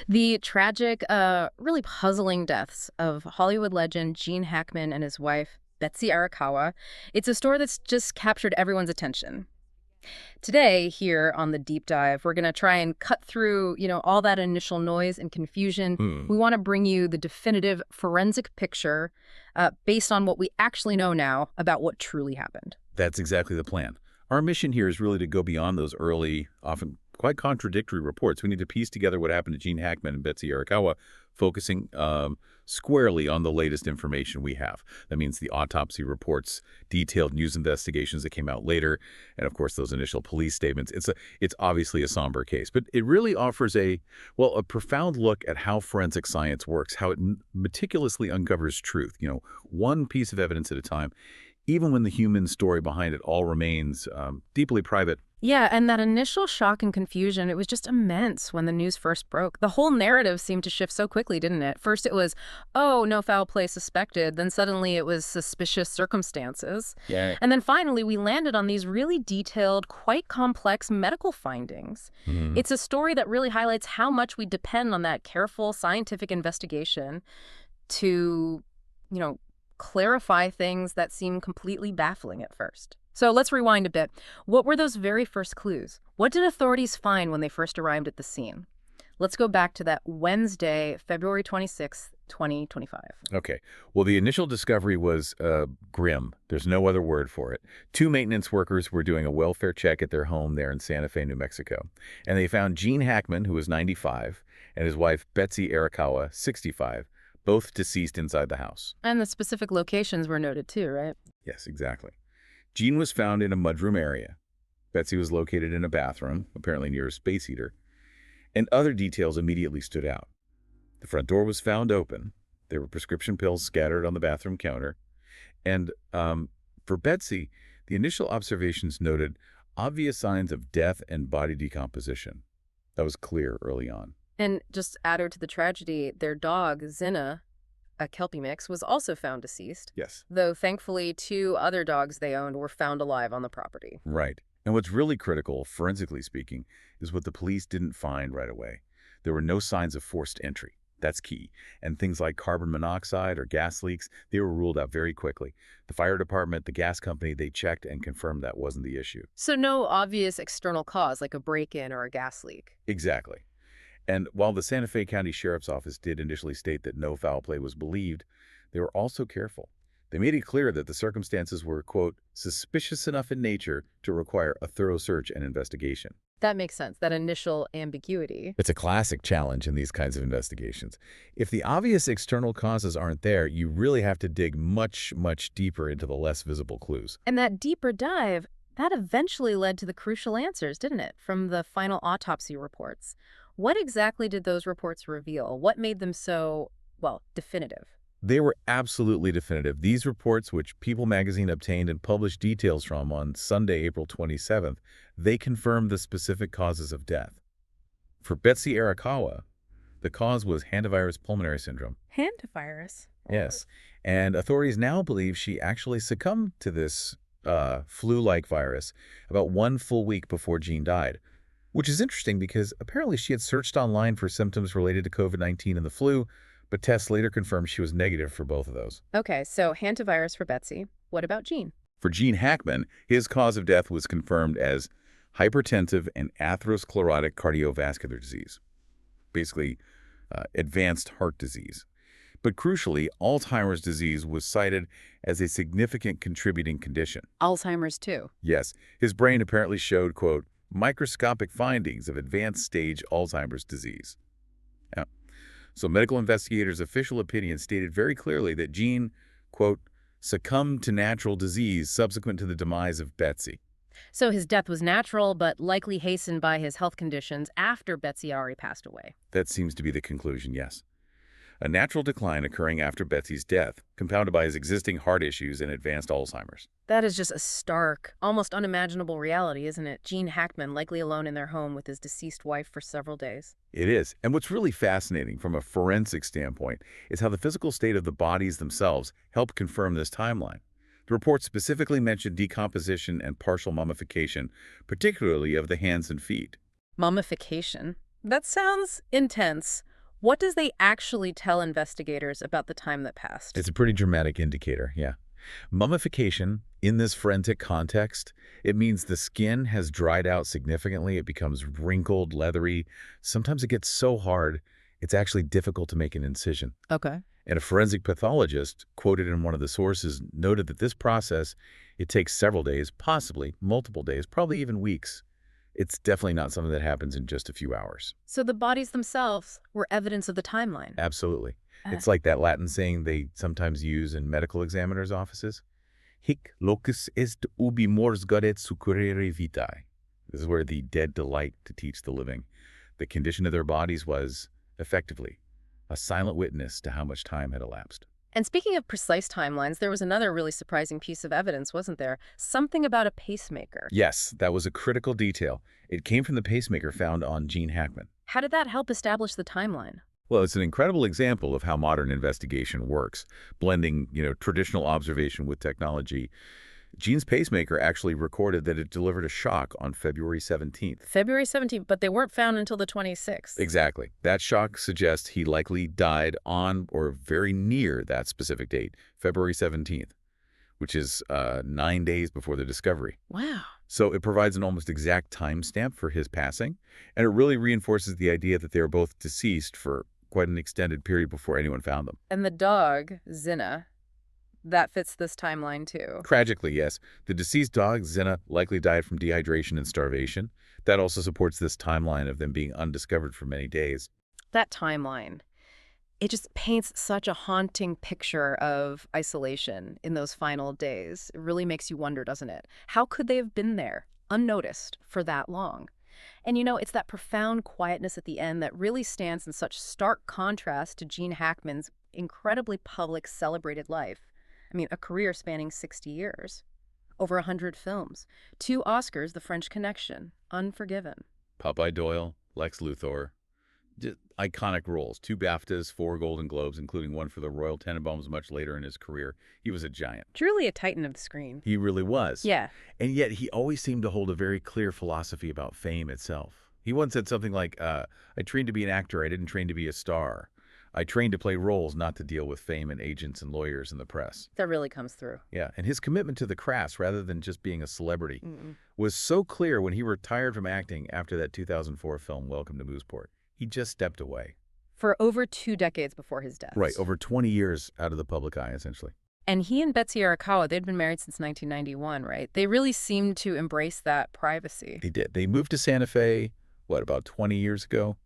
The tragic, really puzzling deaths of Hollywood legend Gene Hackman and his wife, Betsy Arakawa. It's a story that's just captured everyone's attention. Today, here on the deep dive, we're going to try and cut through, all that initial noise and confusion. Hmm, We want to bring you the definitive forensic picture based on what we actually know now about what truly happened. that's exactly the plan. Our mission here is really to go beyond those early, often quite contradictory reports. We need to piece together what happened to Gene Hackman and Betsy Arakawa, focusing squarely on the latest information we have. That means the autopsy reports, detailed news investigations that came out later, and of course those initial police statements. It's obviously a somber case, but it really offers a profound look at how forensic science works, how it meticulously uncovers truth. One piece of evidence at a time, even when the human story behind it all remains deeply private. Yeah, and that initial shock and confusion, it was just immense when the news first broke. The whole narrative seemed to shift so quickly, didn't it? First it was, oh, no foul play suspected. Then suddenly it was suspicious circumstances. Yeah. And then finally we landed on these really detailed, quite complex medical findings. Mhm. It's a story that really highlights how much we depend on that careful scientific investigation to, you know, clarify things that seem completely baffling at first. So let's rewind a bit. What were those very first clues? What did authorities find when they first arrived at the scene? Let's go back to that Wednesday, February 26th, 2025. Okay. Well, the initial discovery was grim. There's no other word for it. Two maintenance workers were doing a welfare check at their home there in Santa Fe, New Mexico. And they found Gene Hackman, who was 95, and his wife, Betsy Arakawa, 65, both deceased inside the house. And the specific locations were noted too, right? Yes, exactly. Gene was found in a mudroom area. Betsy was located in a bathroom, apparently near a space heater. And other details immediately stood out. The front door was found open. There were prescription pills scattered on the bathroom counter. And for Betsy, the initial observations noted obvious signs of death and body decomposition. That was clear early on. And just add her to the tragedy, their dog, Zinna, a Kelpie mix, was also found deceased, Yes. though thankfully two other dogs they owned were found alive on the property. Right. And what's really critical, forensically speaking, is what the police didn't find right away. There were no signs of forced entry. That's key. And things like carbon monoxide or gas leaks, they were ruled out very quickly. The fire department, the gas company, they checked and confirmed that wasn't the issue. So no obvious external cause like a break-in or a gas leak. Exactly. And while the Santa Fe County Sheriff's Office did initially state that no foul play was believed, they were also careful. They made it clear that the circumstances were, quote, suspicious enough in nature to require a thorough search and investigation. That makes sense, that initial ambiguity. It's a classic challenge in these kinds of investigations. If the obvious external causes aren't there, you really have to dig much, much deeper into the less visible clues. And that deeper dive, that eventually led to the crucial answers, didn't it, from the final autopsy reports. What exactly did those reports reveal? What made them so, well, definitive? They were absolutely definitive. These reports, which People magazine obtained and published details from on Sunday, April 27th, they confirmed the specific causes of death. For Betsy Arakawa, the cause was hantavirus pulmonary syndrome. Hantavirus. Yes. And authorities now believe she actually succumbed to this flu-like virus about 1 full week before Jean died, which is interesting because apparently she had searched online for symptoms related to COVID-19 and the flu, but tests later confirmed she was negative for both of those. Okay, so hantavirus for Betsy. What about Gene? For Gene Hackman, his cause of death was confirmed as hypertensive and atherosclerotic cardiovascular disease, basically advanced heart disease. But crucially, Alzheimer's disease was cited as a significant contributing condition. Alzheimer's too. Yes, his brain apparently showed, quote, microscopic findings of advanced stage Alzheimer's disease. Yeah. So medical investigators' official opinion stated very clearly that Gene, quote, succumbed to natural disease subsequent to the demise of Betsy. So his death was natural, but likely hastened by his health conditions after Betsy already passed away. That seems to be the conclusion, yes. A natural decline occurring after Betsy's death, compounded by his existing heart issues and advanced Alzheimer's. That is just a stark, almost unimaginable reality, isn't it? Gene Hackman likely alone in their home with his deceased wife for several days. It is. And what's really fascinating from a forensic standpoint is how the physical state of the bodies themselves help confirm this timeline. The report specifically mentioned decomposition and partial mummification, particularly of the hands and feet. Mummification? That sounds intense. What does they actually tell investigators about the time that passed? It's a pretty dramatic indicator, yeah. Mummification, in this forensic context, it means the skin has dried out significantly. It becomes wrinkled, leathery. Sometimes it gets so hard, it's actually difficult to make an incision. Okay. And a forensic pathologist, quoted in one of the sources, noted that this process, it takes several days, possibly multiple days, probably even weeks. It's definitely not something that happens in just a few hours. So the bodies themselves were evidence of the timeline. Absolutely. Uh, It's like that Latin saying they sometimes use in medical examiners' offices. Hic locus est ubi mors gaudet succurrere vitae. This is where the dead delight to teach the living. The condition of their bodies was, effectively, a silent witness to how much time had elapsed. And speaking of precise timelines, there was another really surprising piece of evidence, wasn't there? Something about a pacemaker. Yes, that was a critical detail. It came from the pacemaker found on Gene Hackman. How did that help establish the timeline? Well, it's an incredible example of how modern investigation works, blending, traditional observation with technology. Gene's pacemaker actually recorded that it delivered a shock on February 17th. February 17th, but they weren't found until the 26th. Exactly. That shock suggests he likely died on or very near that specific date, February 17th, which is 9 days before the discovery. Wow. So it provides an almost exact timestamp for his passing, and it really reinforces the idea that they were both deceased for quite an extended period before anyone found them. And the dog, Zinna, that fits this timeline too. Tragically, yes, the deceased dog, Zinna, likely died from dehydration and starvation. That also supports this timeline of them being undiscovered for many days. That timeline, it just paints such a haunting picture of isolation in those final days. It really makes you wonder, doesn't it? How could they have been there, unnoticed, for that long? And it's that profound quietness at the end that really stands in such stark contrast to Gene Hackman's incredibly public, celebrated life. I mean, a career spanning 60 years, over 100 films, 2 Oscars, The French Connection, Unforgiven. Popeye Doyle, Lex Luthor, just iconic roles. 2 BAFTAs, 4 Golden Globes, including one for the Royal Tenenbaums much later in his career. He was a giant. Truly a titan of the screen. He really was. Yeah. And yet he always seemed to hold a very clear philosophy about fame itself. He once said something like, I trained to be an actor, I didn't train to be a star. I trained to play roles, not to deal with fame and agents and lawyers and the press. That really comes through. Yeah, and his commitment to the craft, rather than just being a celebrity, Mm-mm. was so clear when he retired from acting after that 2004 film, Welcome to Mooseport. He just stepped away. For over 2 decades before his death. Right, over 20 years out of the public eye, essentially. And he and Betsy Arakawa, they'd been married since 1991, right? They really seemed to embrace that privacy. They did. They moved to Santa Fe, about 20 years ago?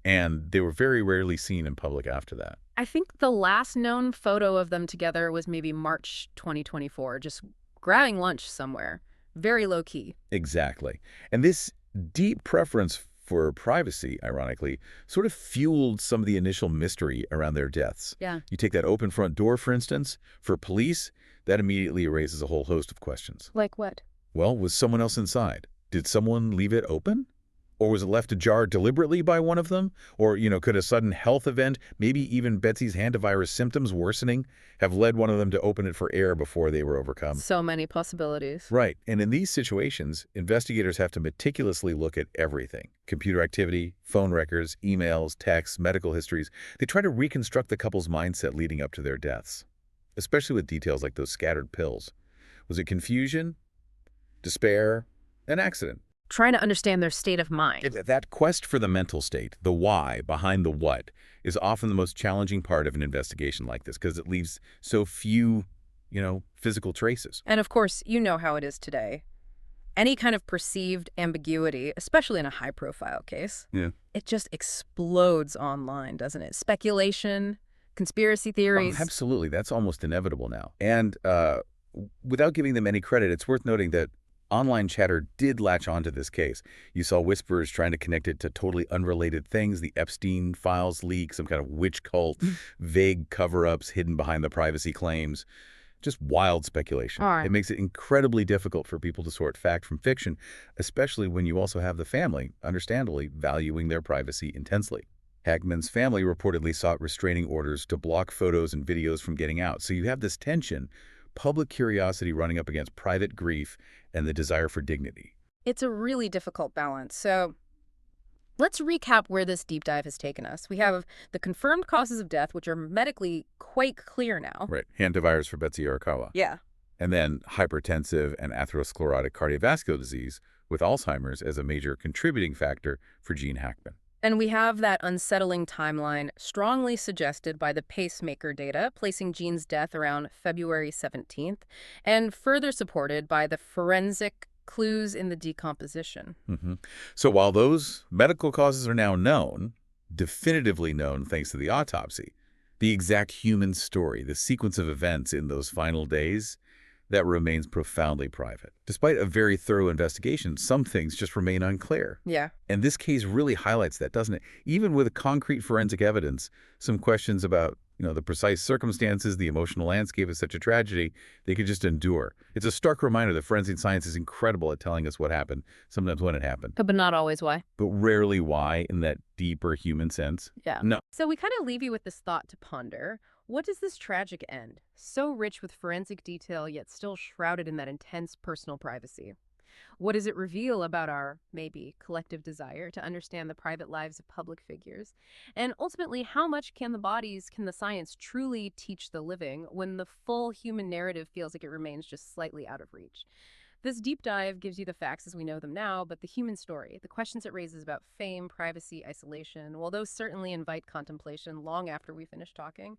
And they were very rarely seen in public after that. I think the last known photo of them together was maybe March 2024, just grabbing lunch somewhere. Very low key. Exactly. And this deep preference for privacy, ironically, sort of fueled some of the initial mystery around their deaths. Yeah. You take that open front door, for instance, for police, that immediately raises a whole host of questions. Like what? Well, was someone else inside? Did someone leave it open? Or was it left ajar deliberately by one of them? Or, could a sudden health event, maybe even Betsy's hantavirus symptoms worsening, have led one of them to open it for air before they were overcome? So many possibilities. Right. And in these situations, investigators have to meticulously look at everything. Computer activity, phone records, emails, texts, medical histories. They try to reconstruct the couple's mindset leading up to their deaths, especially with details like those scattered pills. Was it confusion, despair, an accident? Trying to understand their state of mind. That quest for the mental state, the why behind the what, is often the most challenging part of an investigation like this because it leaves so few, physical traces. And of course, you know how it is today. Any kind of perceived ambiguity, especially in a high-profile case, it just explodes online, doesn't it? Speculation, conspiracy theories. Oh, absolutely. That's almost inevitable now. And without giving them any credit, it's worth noting that online chatter did latch onto this case. You saw whisperers trying to connect it to totally unrelated things, the Epstein files leak, some kind of witch cult, vague cover-ups hidden behind the privacy claims. Just wild speculation. All right. It makes it incredibly difficult for people to sort fact from fiction, especially when you also have the family, understandably, valuing their privacy intensely. Hackman's family reportedly sought restraining orders to block photos and videos from getting out. So you have this tension, public curiosity running up against private grief and the desire for dignity. It's a really difficult balance. So Let's recap where this deep dive has taken us. We have the confirmed causes of death, which are medically quite clear now. Right. Hantavirus for Betsy Arakawa. Yeah. And then hypertensive and atherosclerotic cardiovascular disease with Alzheimer's as a major contributing factor for Gene Hackman. And we have that unsettling timeline strongly suggested by the pacemaker data, placing Gene's death around February 17th, and further supported by the forensic clues in the decomposition. So while those medical causes are now known, definitively known thanks to the autopsy, the exact human story, the sequence of events in those final days, that remains profoundly private. Despite a very thorough investigation, some things just remain unclear. Yeah. And this case really highlights that, doesn't it? Even with concrete forensic evidence, some questions about, the precise circumstances, the emotional landscape of such a tragedy, they could just endure. It's a stark reminder that forensic science is incredible at telling us what happened, sometimes when it happened, But not always why. but rarely why in that deeper human sense. Yeah. No. So we kind of leave you with this thought to ponder. What does this tragic end, so rich with forensic detail yet still shrouded in that intense personal privacy? What does it reveal about our, maybe, collective desire to understand the private lives of public figures? And ultimately, how much can the science truly teach the living when the full human narrative feels like it remains just slightly out of reach? This deep dive gives you the facts as we know them now, but the human story, the questions it raises about fame, privacy, isolation, well, those certainly invite contemplation long after we finish talking.